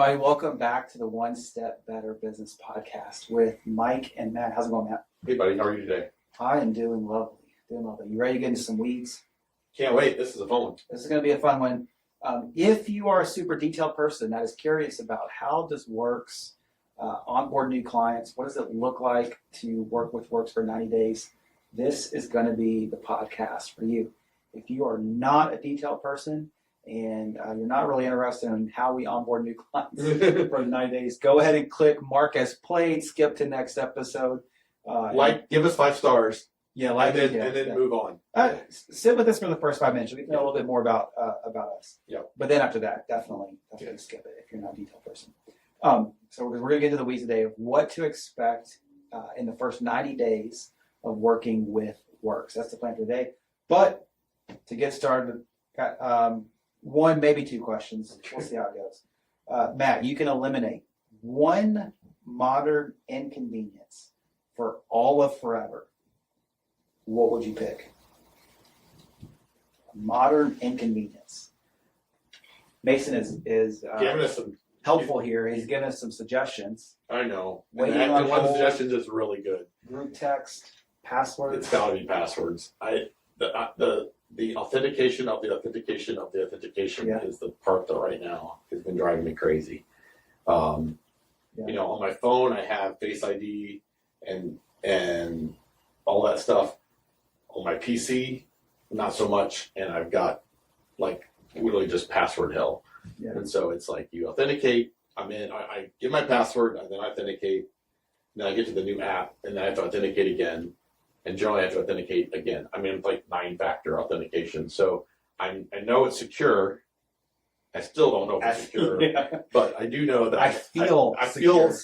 everybody. Welcome back to the One Step Better Business Podcast with Mike and Matt. How's it going, Matt? Hey, buddy. How are you today? I am doing lovely. You ready to get into some weeds? Can't wait. This is a fun one. This is going to be a fun one. If you are a super detailed person that is curious about how does Whirks onboard new clients, what does it look like to work with Whirks for 90 days, this is going to be the podcast for you. If you are not a detailed person and you're not really interested in how we onboard new clients for 90 days, go ahead and click mark as played, skip to next episode. Give us 5 stars. Yeah, and then move on. Sit with us for the first 5 minutes. We can know a little bit more about us. Yeah. But then after that, definitely skip it if you're not a detailed person. So we're going to get into the weeds today of what to expect in the first 90 days of working with Whirks. That's the plan for today. But to get started, got one, maybe 2 questions. We'll see how it goes. Matt, you can eliminate one modern inconvenience for all of forever. What would you pick? Modern inconvenience. Mason is giving us some helpful here. He's giving us some suggestions. I know. Waiting and on one of the hold. suggestions is really good. Group text, passwords. It's got to be passwords. The authentication of the authentication of the authentication is the part that right now has been driving me crazy. You know, on my phone I have Face ID and all that stuff. On my PC, not so much, and I've got like literally just password hell. Yeah. And so it's like you authenticate, I'm in, I give my password, and then I authenticate, then I get to the new app, and then I have to authenticate again, and generally I have to authenticate again. I mean, it's like 9-factor authentication. So I know it's secure. I still don't know if it's secure, but I do know that I feel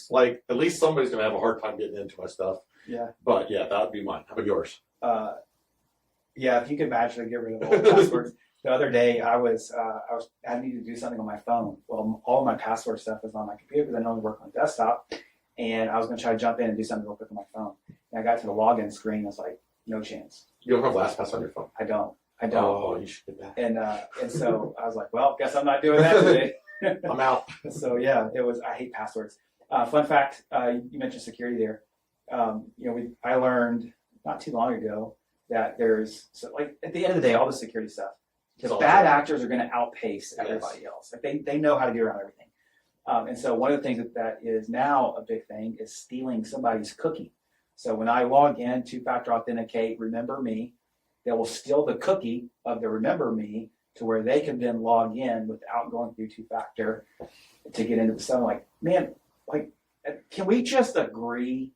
like at least somebody's going to have a hard time getting into my stuff. Yeah. But yeah, that would be mine. How about yours? Yeah, if you could magically get rid of all the passwords. The other day, I needed to do something on my phone. Well, all of my password stuff is on my computer because I normally work on desktop, and I was going to try to jump in and do something real quick on my phone. And I got to the login screen. I was like, no chance. You don't have LastPass on your phone? I don't. Oh, you should get that. And so I was like, well, guess I'm not doing that today. I'm out. So yeah, I hate passwords. Fun fact, you mentioned security there. I learned not too long ago that like at the end of the day, all the security stuff, the bad actors are going to outpace everybody else. Like they know how to get around everything. And so one of the things that is now a big thing is stealing somebody's cookie. So when I log in, 2-factor authenticate, remember me, they will steal the cookie of the remember me to where they can then log in without going through 2-factor to get into the system. Like, man, like, can we just agree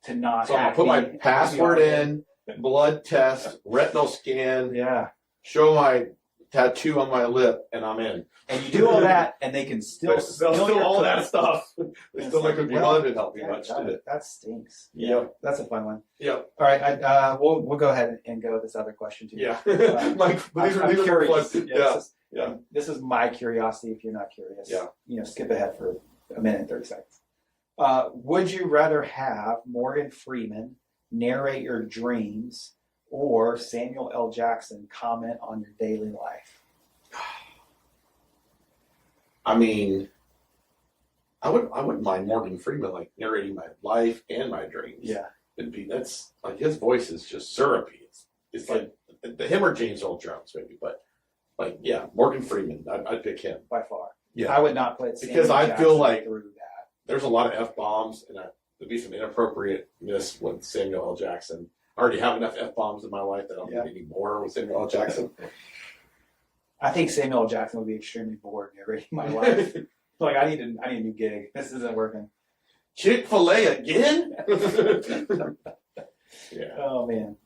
to not? So I'll put my password in, blood test, retinal scan, show my tattoo on my lip, and I'm in. And you do all that, and they can still steal all that stuff. They still make the blood and help me much. That stinks. Yeah, that's a fun one. Yeah. All right, we'll go ahead and go with this other question too. Yeah. I'm curious. Yeah. This is my curiosity. If you're not curious, skip ahead for a minute and 30 seconds. Would you rather have Morgan Freeman narrate your dreams or Samuel L. Jackson comment on your daily life? I mean, I wouldn't mind Morgan Freeman like narrating my life and my dreams. Yeah. That's like his voice is just syrupy. It's like him or James Earl Jones maybe, but like Morgan Freeman, I'd pick him by far. Yeah, I would not put Samuel because I feel like through that. There's a lot of F-bombs and there'd be some inappropriateness with Samuel L. Jackson. I already have enough F-bombs in my life that I don't need any more with Samuel L. Jackson. I think Samuel L. Jackson would be extremely bored narrating my life. Like, I need a new gig. This isn't working. Chick-fil-A again? Yeah. Oh, man.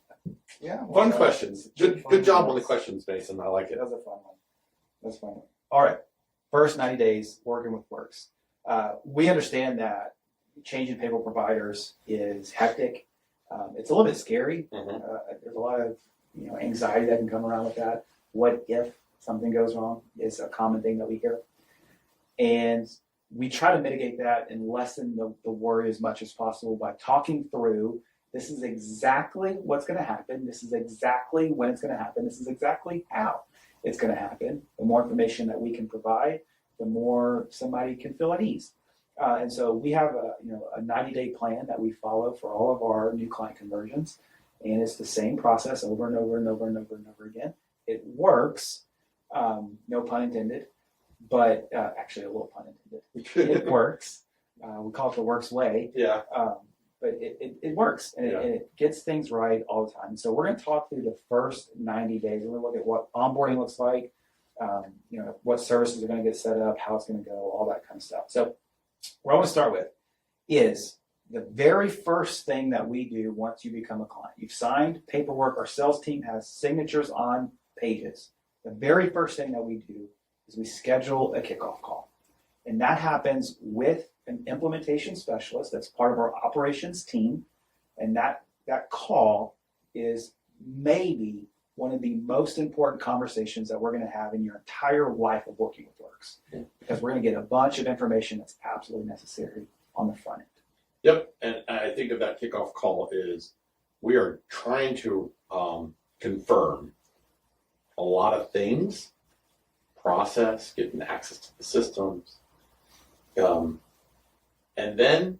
Yeah. Fun questions. Good job on the questions, Mason. I like it. That was a fun one. All right. First 90 days working with Whirks. We understand that changing payroll providers is hectic. It's a little bit scary. There's a lot of anxiety that can come around with that. What if something goes wrong is a common thing that we hear. And we try to mitigate that and lessen the worry as much as possible by talking through, this is exactly what's going to happen. This is exactly when it's going to happen. This is exactly how it's going to happen. The more information that we can provide, the more somebody can feel at ease. And so we have a 90-day plan that we follow for all of our new client conversions, and it's the same process over and over and over and over and over again. It works, no pun intended, but actually a little pun intended. It works. We call it the Whirks way. Yeah. But it works, and it gets things right all the time. So we're going to talk through the first 90 days. We're going to look at what onboarding looks like, what services are going to get set up, how it's going to go, all that kind of stuff. So what I want to start with is the very first thing that we do once you become a client. You've signed paperwork. Our sales team has signatures on pages. The very first thing that we do is we schedule a kickoff call. And that happens with an implementation specialist that's part of our operations team. And that call is maybe one of the most important conversations that we're going to have in your entire life of working with Whirks. Yeah. Because we're going to get a bunch of information that's absolutely necessary on the front end. Yep, and I think of that kickoff call is we are trying to confirm a lot of things, process, getting access to the systems, and then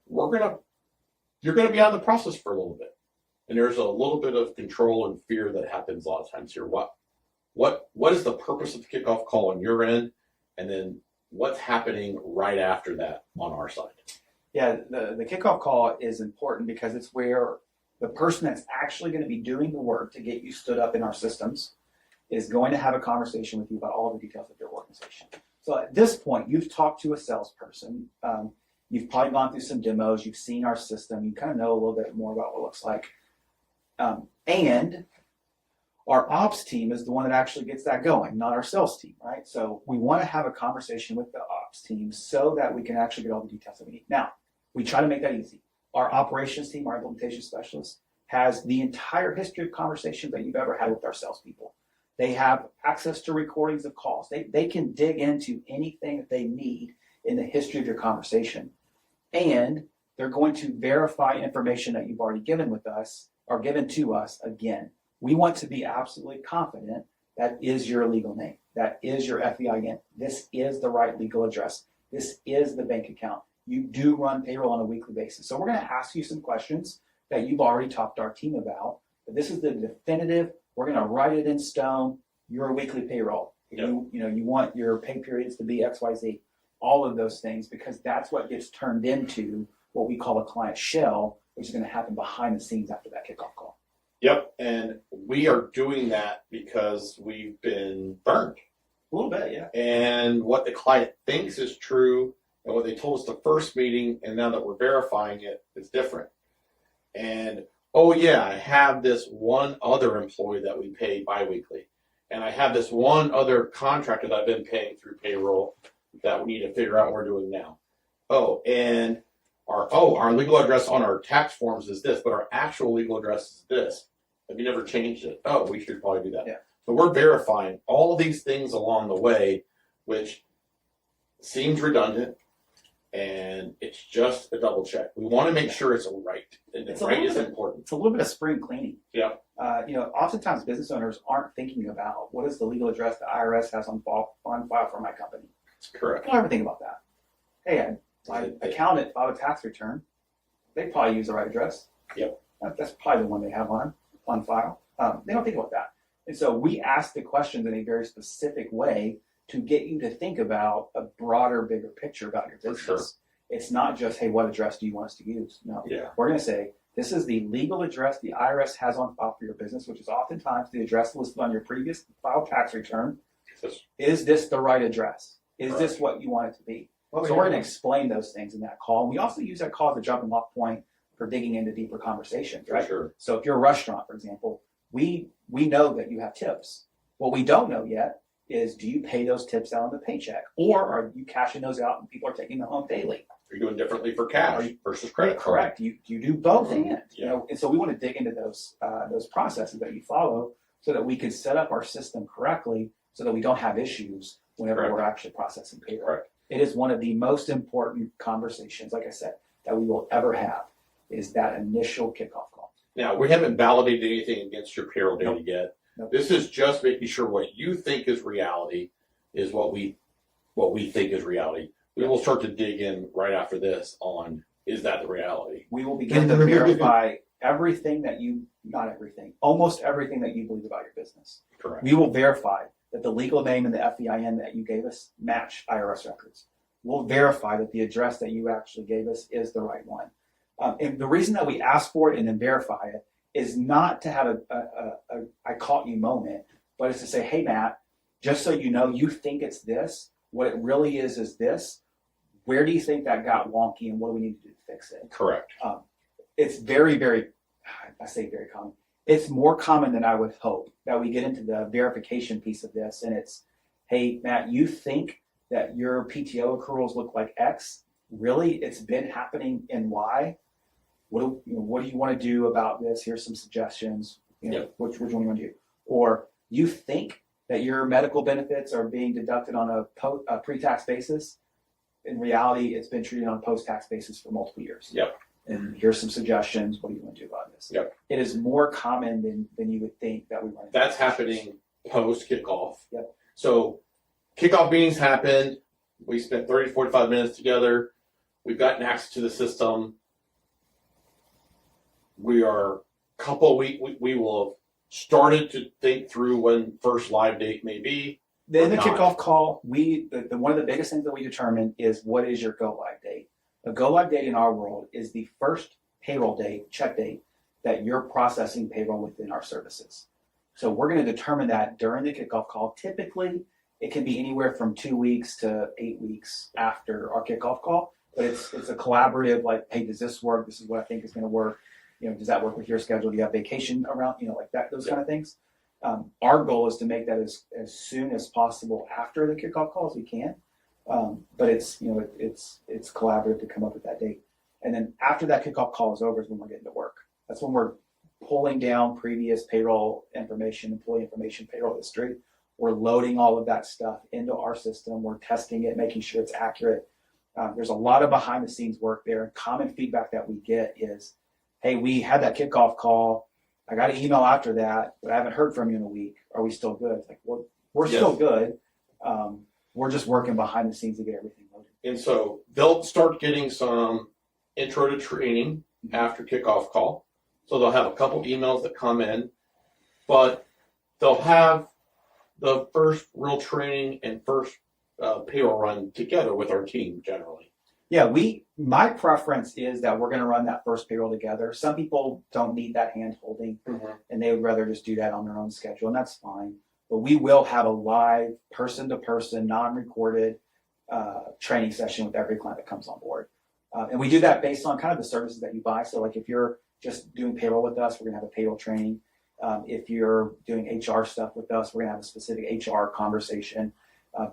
you're gonna be out of the process for a little bit, and there's a little bit of control and fear that happens a lot of times here. What is the purpose of the kickoff call on your end, and then what's happening right after that on our side? Yeah, the kickoff call is important because it's where the person that's actually going to be doing the work to get you stood up in our systems is going to have a conversation with you about all the details of your organization. So at this point, you've talked to a salesperson. You've probably gone through some demos. You've seen our system. You kind of know a little bit more about what it looks like. And our ops team is the one that actually gets that going, not our sales team, right? So we want to have a conversation with the ops team so that we can actually get all the details that we need. Now, we try to make that easy. Our operations team, our implementation specialist, has the entire history of conversations that you've ever had with our salespeople. They have access to recordings of calls. They can dig into anything that they need in the history of your conversation. And they're going to verify information that you've already given with us or given to us again. We want to be absolutely confident that is your legal name. That is your FEIN. This is the right legal address. This is the bank account. You do run payroll on a weekly basis. So we're going to ask you some questions that you've already talked to our team about. But this is the definitive. We're going to write it in stone. Your weekly payroll. Yep. You want your pay periods to be XYZ. All of those things, because that's what gets turned into what we call a client shell, which is going to happen behind the scenes after that kickoff call. Yep, and we are doing that because we've been burned. A little bit, yeah. And what the client thinks is true and what they told us the first meeting, and now that we're verifying it, is different. And, oh yeah, I have this one other employee that we pay biweekly. And I have this one other contractor that I've been paying through payroll that we need to figure out what we're doing now. Oh, and our legal address on our tax forms is this, but our actual legal address is this. Have you never changed it? Oh, we should probably do that. Yeah. So we're verifying all these things along the way, which seems redundant, and it's just a double check. We want to make sure it's right, and the right is important. It's a little bit of spring cleaning. Yeah. Oftentimes business owners aren't thinking about what is the legal address the IRS has on file for my company. That's correct. I don't ever think about that. Hey, my accountant filed a tax return. They probably use the right address. Yep. That's probably the one they have on file. They don't think about that. And so we ask the questions in a very specific way to get you to think about a broader, bigger picture about your business. For sure. It's not just, hey, what address do you want us to use? No. Yeah. We're going to say, this is the legal address the IRS has on file for your business, which is oftentimes the address listed on your previous filed tax return. Is this the right address? Is this what you want it to be? So we're going to explain those things in that call. We also use that call as a jumping off point for digging into deeper conversations, right? Sure. So if you're a restaurant, for example, we know that you have tips. What we don't know yet is, do you pay those tips out on the paycheck? Or are you cashing those out and people are taking them home daily? Are you doing differently for cash versus credit card? Correct. You do both and. Yeah. And so we want to dig into those processes that you follow so that we can set up our system correctly so that we don't have issues whenever we're actually processing payroll. Correct. It is one of the most important conversations, like I said, that we will ever have, is that initial kickoff call. Now, we haven't validated anything against your payroll data yet. Nope. This is just making sure what you think is reality is what we what we think is reality. We will start to dig in right after this on, is that the reality? We will begin to verify everything that not everything, almost everything that you believe about your business. Correct. We will verify that the legal name and the FEIN that you gave us match IRS records. We'll verify that the address that you actually gave us is the right one. And the reason that we ask for it and then verify it is not to have a I caught you moment, but it's to say, hey, Matt, just so you know, you think it's this. What it really is this. Where do you think that got wonky, and what do we need to do to fix it? Correct. It's very, very, I say very common. It's more common than I would hope that we get into the verification piece of this, and it's, hey, Matt, you think that your PTO accruals look like X? Really, it's been happening in Y. What do you want to do about this? Here's some suggestions. Which one you want to do? Or you think that your medical benefits are being deducted on a pre-tax basis? In reality, it's been treated on a post-tax basis for multiple years. Yep. And here's some suggestions. What do you want to do about this? Yep. It is more common than you would think that we run. That's happening post kickoff. Yep. So kickoff meetings happened. We spent 30 to 45 minutes together. We've gotten access to the system. We are a couple of weeks. We will have started to think through when first live date may be. Then the kickoff call, one of the biggest things that we determine is what is your go live date. A go live date in our world is the first payroll date, check date, that you're processing payroll within our services. So we're going to determine that during the kickoff call. Typically, it can be anywhere from 2 weeks to 8 weeks after our kickoff call, but it's a collaborative, like, hey, does this work? This is what I think is going to work. Does that work with your schedule? Do you have vacation around? Like that, those kind of things. Our goal is to make that as soon as possible after the kickoff call as we can. But it's collaborative to come up with that date. And then after that kickoff call is over is when we're getting to work. That's when we're pulling down previous payroll information, employee information, payroll history. We're loading all of that stuff into our system. We're testing it, making sure it's accurate. There's a lot of behind the scenes work there. Common feedback that we get is, hey, we had that kickoff call. I got an email after that, but I haven't heard from you in a week. Are we still good? It's like, we're still good. We're just working behind the scenes to get everything loaded. And so they'll start getting some intro to training after kickoff call. So they'll have a couple emails that come in, but they'll have the first real training and first payroll run together with our team generally. Yeah, my preference is that we're going to run that first payroll together. Some people don't need that hand holding, and they would rather just do that on their own schedule, and that's fine. But we will have a live, person-to-person, non-recorded training session with every client that comes on board. And we do that based on kind of the services that you buy. So like if you're just doing payroll with us, we're going to have a payroll training. If you're doing HR stuff with us, we're going to have a specific HR conversation.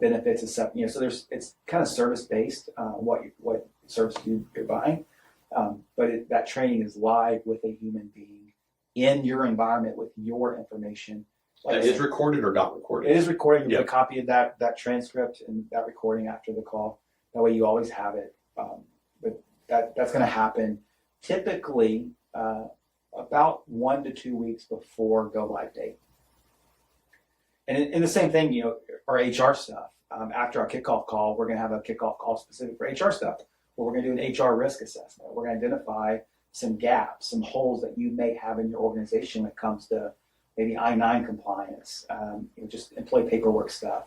Benefits and stuff, so it's kind of service based, what service you're buying, but that training is live with a human being in your environment with your information. Like that is recorded or not recorded? It is recorded. You get a copy of that transcript and that recording after the call. That way you always have it. But that's going to happen typically about 1 to 2 weeks before go live date. And in the same thing, our HR stuff. After our kickoff call, we're going to have a kickoff call specific for HR stuff, where we're going to do an HR risk assessment. We're going to identify some gaps, some holes that you may have in your organization when it comes to maybe I-9 compliance, just employee paperwork stuff.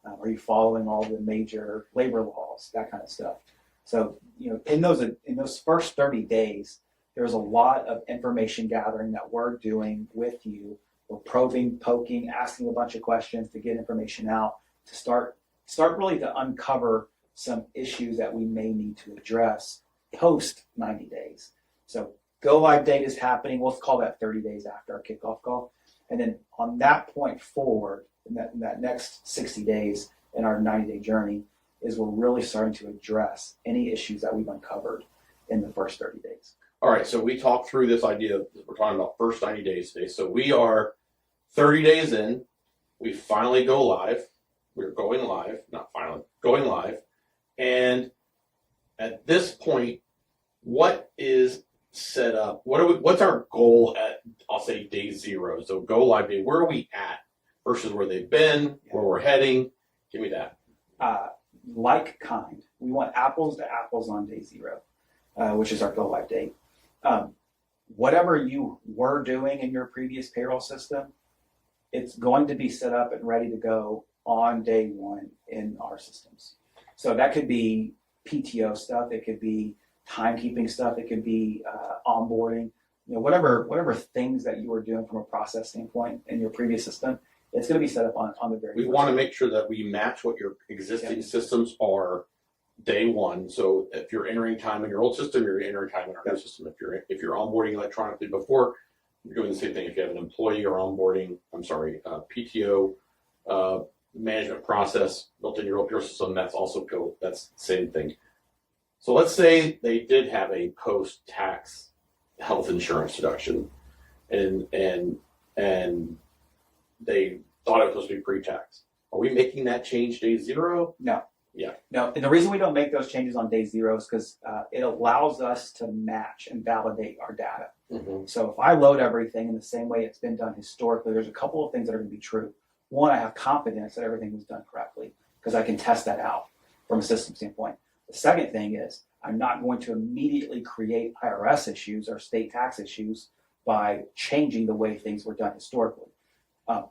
Are you following all the major labor laws, that kind of stuff? So, in those first 30 days, there's a lot of information gathering that we're doing with you. We're probing, poking, asking a bunch of questions to get information out, to start really to uncover some issues that we may need to address post 90 days. So go live date is happening. We'll call that 30 days after our kickoff call. And then on that point forward, in that next 60 days in our 90-day journey, is we're really starting to address any issues that we've uncovered in the first 30 days. All right, so we talked through this idea. We're talking about first 90 days today. So we are 30 days in. We finally go live. We're going live, not finally, going live. And at this point, what is set up? What's our goal at, I'll say, day zero? So go live day, where are we at versus where they've been, where we're heading? Give me that. like kind. We want apples to apples on day 0, which is our go live date. Whatever you were doing in your previous payroll system, it's going to be set up and ready to go on day 1 in our systems. So that could be PTO stuff, it could be timekeeping stuff, it could be onboarding, whatever things that you were doing from a process standpoint in your previous system, it's going to be set up on the very We want to make sure that we match what your existing systems are day 1. So if you're entering time in your old system, you're entering time in our new system. If you're onboarding electronically before, you're doing the same thing. If you have an employee or onboarding, PTO management process built in your OPR system, that's the same thing. So let's say they did have a post-tax health insurance deduction, and they thought it was supposed to be pre-tax. Are we making that change day 0? No. Yeah. No, and the reason we don't make those changes on day 0 is because it allows us to match and validate our data. Mm-hmm. So if I load everything in the same way it's been done historically, there's a couple of things that are going to be true. One, I have confidence that everything was done correctly because I can test that out from a system standpoint. The second thing is I'm not going to immediately create IRS issues or state tax issues by changing the way things were done historically.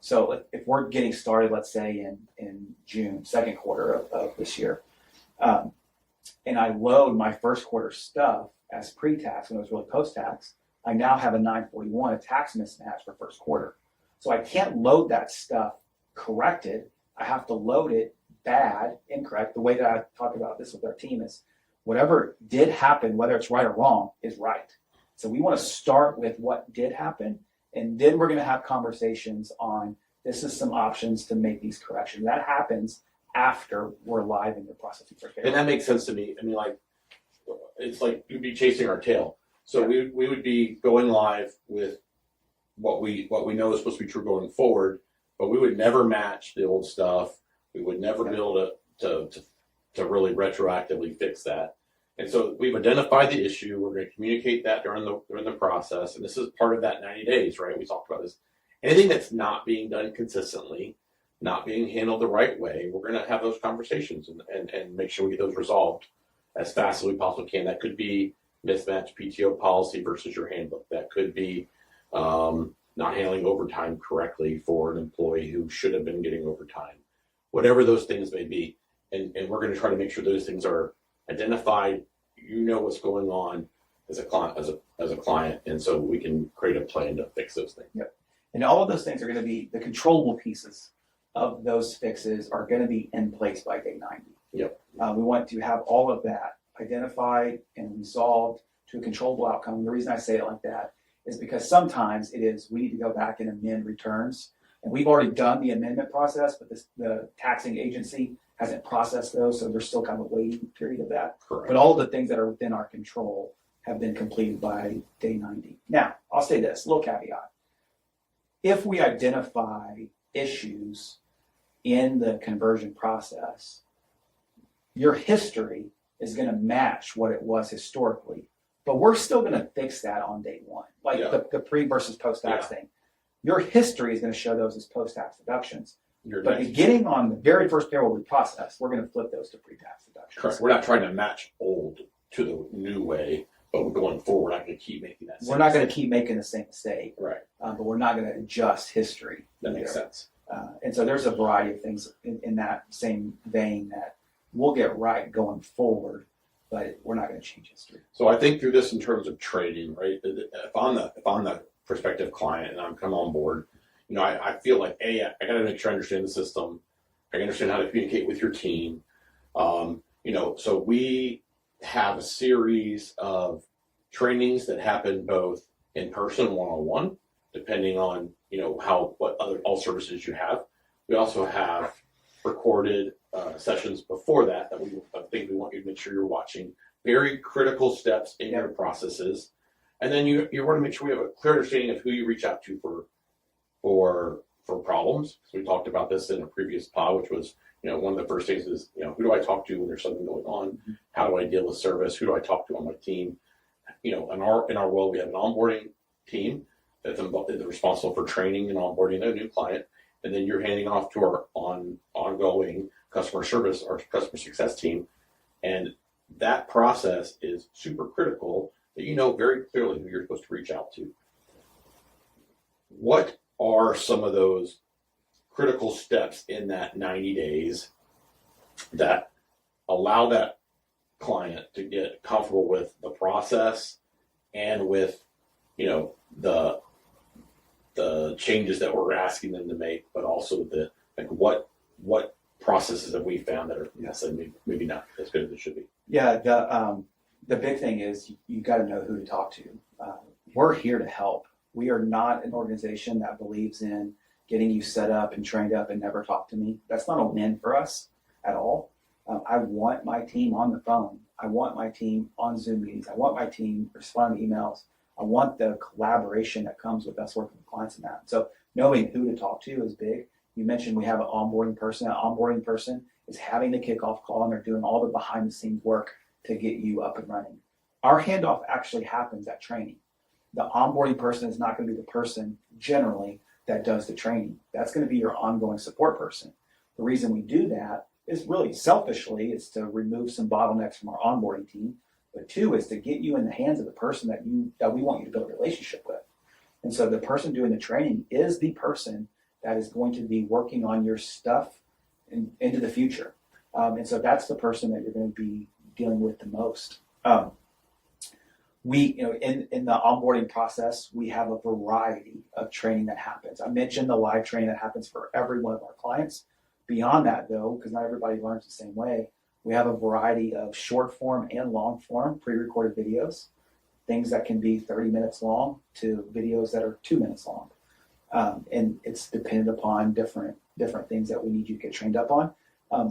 So if we're getting started, let's say in June, second quarter of this year, and I load my first quarter stuff as pre-tax when it was really post-tax, I now have a 941, a tax mismatch for first quarter. So I can't load that stuff corrected. I have to load it bad, incorrect. The way that I talk about this with our team is whatever did happen, whether it's right or wrong, is right. So we want to start with what did happen, and then we're going to have conversations on this is some options to make these corrections. That happens after we're live in the process. And that makes sense to me. I mean, it's like we'd be chasing our tail. So we would be going live with what we know is supposed to be true going forward, but we would never match the old stuff. We would never be able to really retroactively fix that. And so we've identified the issue. We're going to communicate that during the process. And this is part of that 90 days, right? We talked about this. Anything that's not being done consistently, not being handled the right way, we're going to have those conversations and make sure we get those resolved as fast as we possibly can. That could be mismatched PTO policy versus your handbook. That could be not handling overtime correctly for an employee who should have been getting overtime. Whatever those things may be. And we're going to try to make sure those things are identified. You know what's going on as a client, and so we can create a plan to fix those things. Yep. And all of those things are going to be the controllable pieces of those fixes are going to be in place by day 90. Yep. We want to have all of that identified and resolved to a controllable outcome. The reason I say it like that is because sometimes it is we need to go back and amend returns, and we've already done the amendment process, but the taxing agency hasn't processed those, so there's still kind of a waiting period of that. Correct. But all the things that are within our control have been completed by day 90. Now, I'll say this, little caveat. If we identify issues in the conversion process, your history is going to match what it was historically, but we're still going to fix that on day 1, like the pre versus post-tax thing. Your history is going to show those as post-tax deductions. But beginning on the very first payroll we process, we're going to flip those to pre-tax deductions. Correct. We're not trying to match old to the new way, but we're going forward. We're not going to keep making that. We're not going to keep making the same mistake, right? But we're not going to adjust history. That makes sense. And so there's a variety of things in that same vein that we'll get right going forward, but we're not going to change history. So I think through this in terms of training, right? If I'm the prospective client and I'm come on board, I feel like I got to make sure I understand the system. I understand how to communicate with your team. So we have a series of trainings that happen both in person, one-on-one, depending on what other all services you have. We also have recorded sessions before that we want you to make sure you're watching. Very critical steps in your processes, and then you want to make sure we have a clear understanding of who you reach out to for problems. So we talked about this in a previous pod, which was, one of the first things is, who do I talk to when there's something going on? Mm-hmm. How do I deal with service? Who do I talk to on my team? In our world, we have an onboarding team that's responsible for training and onboarding a new client. And then you're handing off to our ongoing customer service or customer success team. And that process is super critical that you know very clearly who you're supposed to reach out to. What are some of those critical steps in that 90 days that allow that client to get comfortable with the process and with, you know, the changes that we're asking them to make, but also the like what processes have we found that are maybe not as good as it should be? Yeah, the big thing is you got to know who to talk to. We're here to help. We are not an organization that believes in getting you set up and trained up and never talk to me. That's not a win for us at all. I want my team on the phone. I want my team on Zoom meetings. I want my team responding to emails. I want the collaboration that comes with us working with clients and that. So knowing who to talk to is big. You mentioned we have an onboarding person. An onboarding person is having the kickoff call, and they're doing all the behind the scenes work to get you up and running. Our handoff actually happens at training. The onboarding person is not going to be the person generally that does the training. That's going to be your ongoing support person. The reason we do that is really selfishly, it's to remove some bottlenecks from our onboarding team. But two is to get you in the hands of the person that we want you to build a relationship with. And so the person doing the training is the person that is going to be working on your stuff into the future. And so that's the person that you're going to be dealing with the most. In the onboarding process, we have a variety of training that happens. I mentioned the live training that happens for every one of our clients. Beyond that, though, because not everybody learns the same way, we have a variety of short form and long form pre-recorded videos, things that can be 30 minutes long to videos that are 2 minutes long. And it's dependent upon different things that we need you to get trained up on.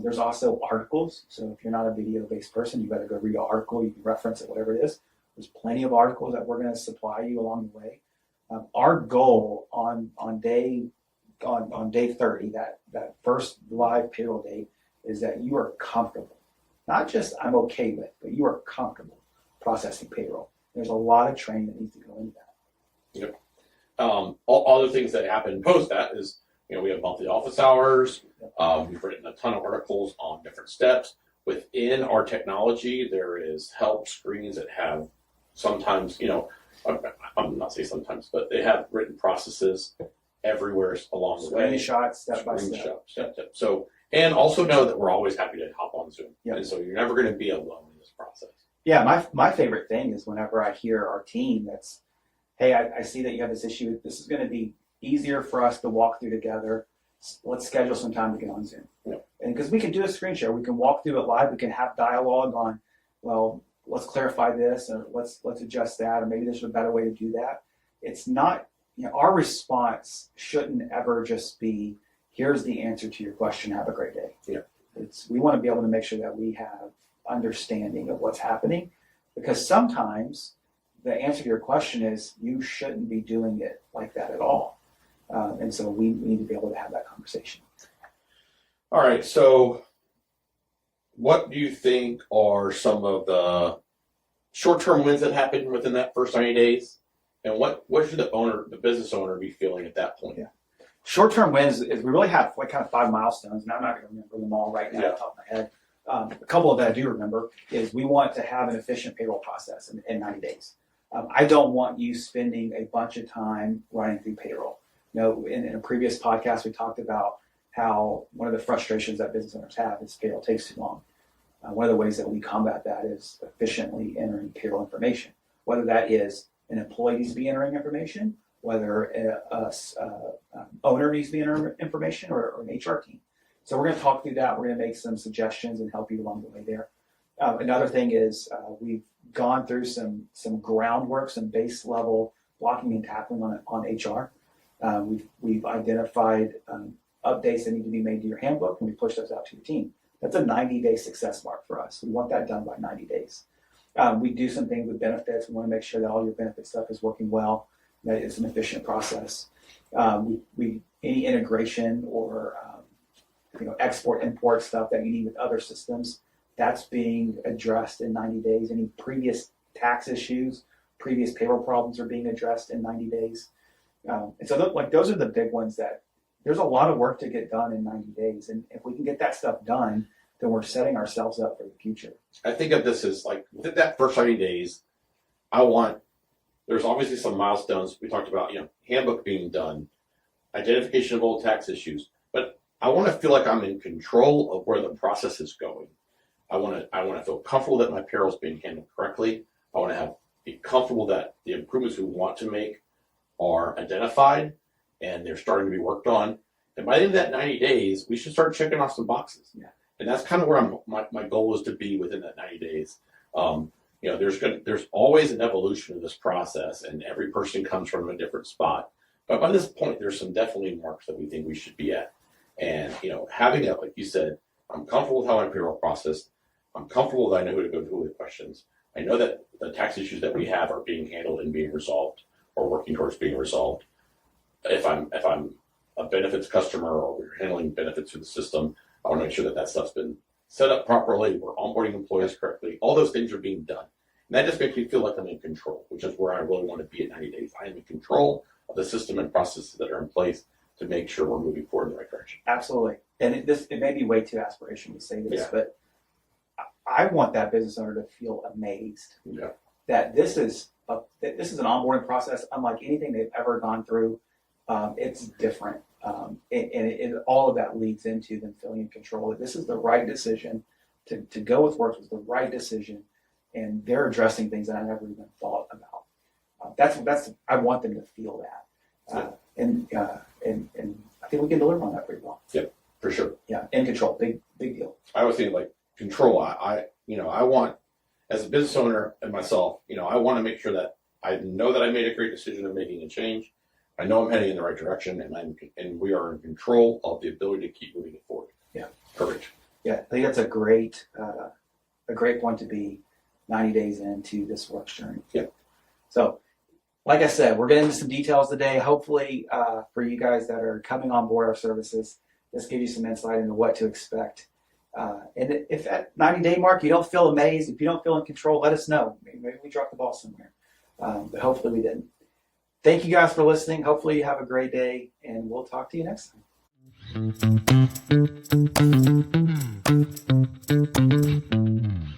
There's also articles. So if you're not a video-based person, you got to go read an article. You can reference it, whatever it is. There's plenty of articles that we're going to supply you along the way. Our goal on day 30, that first live payroll date, is that you are comfortable. Not just I'm okay with, but you are comfortable processing payroll. There's a lot of training that needs to go into that. Yep. All other things that happen post that is, we have monthly office hours. We've written a ton of articles on different steps. Within our technology, there is help screens that have sometimes, I'm not saying sometimes, but they have written processes everywhere along the way. Screenshots, step by step. So, and also know that we're always happy to hop on Zoom. Yep. And so you're never going to be alone in this process. Yeah, my favorite thing is whenever I hear our team that's, hey, I see that you have this issue. This is going to be easier for us to walk through together. Let's schedule some time to get on Zoom. Yep. And because we can do a screen share, we can walk through it live. We can have dialogue on, well, let's clarify this, or let's adjust that, or maybe there's a better way to do that. It's not, our response shouldn't ever just be, here's the answer to your question, have a great day. Yeah. We want to be able to make sure that we have understanding of what's happening, because sometimes the answer to your question is you shouldn't be doing it like that at all. And so we need to be able to have that conversation. All right. So what do you think are some of the short-term wins that happen within that first 90 days? And what should the business owner be feeling at that point? Yeah. Short-term wins is we really have kind of 5 milestones, and I'm not going to remember them all right now off the top of my head. A couple of that I do remember is we want to have an efficient payroll process in 90 days. I don't want you spending a bunch of time running through payroll. In a previous podcast, we talked about how one of the frustrations that business owners have is payroll takes too long. One of the ways that we combat that is efficiently entering payroll information, whether that is an employee needs to be entering information, whether an owner needs to be entering information, or an HR team. So we're going to talk through that. We're going to make some suggestions and help you along the way there. Another thing is we've gone through some groundwork, some base level blocking and tackling on HR. We've identified updates that need to be made to your handbook, and we push those out to your team. That's a 90-day success mark for us. We want that done by 90 days. We do some things with benefits. We want to make sure that all your benefit stuff is working well, that it's an efficient process. Any integration or export import stuff that you need with other systems, that's being addressed in 90 days. Any previous tax issues, previous payroll problems are being addressed in 90 days. And so those are the big ones that there's a lot of work to get done in 90 days. And if we can get that stuff done, then we're setting ourselves up for the future. I think of this as like within that first 90 days, there's obviously some milestones. We talked about, handbook being done, identification of old tax issues, but I want to feel like I'm in control of where the process is going. I want to feel comfortable that my payroll is being handled correctly. I want to be comfortable that the improvements we want to make are identified and they're starting to be worked on. And by the end of that 90 days, we should start checking off some boxes. Yeah. And that's kind of where my goal is to be within that 90 days. There's always an evolution of this process, and every person comes from a different spot. But by this point, there's some definitely marks that we think we should be at. And having it, like you said, I'm comfortable with how my payroll processed. I'm comfortable that I know who to go to with questions. I know that the tax issues that we have are being handled and being resolved, or working towards being resolved. If I'm a benefits customer or we're handling benefits through the system, I want to make sure that stuff's been set up properly. We're onboarding employees correctly. All those things are being done. And that just makes me feel like I'm in control, which is where I really want to be at 90 days. I am in control of the system and processes that are in place to make sure we're moving forward in the right direction. Absolutely. And it may be way too aspirational to say this, Yeah. but I want that business owner to feel amazed that this is an onboarding process unlike anything they've ever gone through. It's different. And all of that leads into them feeling in control. This is the right decision. To go with Whirks was the right decision. And they're addressing things that I never even thought about. That's I want them to feel that. And I think we can deliver on that pretty well. Yep, for sure. Yeah, in control. Big deal. I was thinking like control. I want, as a business owner and myself, I want to make sure that I know that I made a great decision of making a change. I know I'm heading in the right direction, and we are in control of the ability to keep moving it forward. Yeah, courage. Yeah, I think that's a great point to be 90 days into this Whirks journey. Yeah. So, like I said, we're getting into some details today. Hopefully, for you guys that are coming on board our services, this gives you some insight into what to expect. And if at 90-day mark you don't feel amazed, if you don't feel in control, let us know. Maybe we dropped the ball somewhere, but hopefully we didn't. Thank you guys for listening. Hopefully you have a great day, and we'll talk to you next time.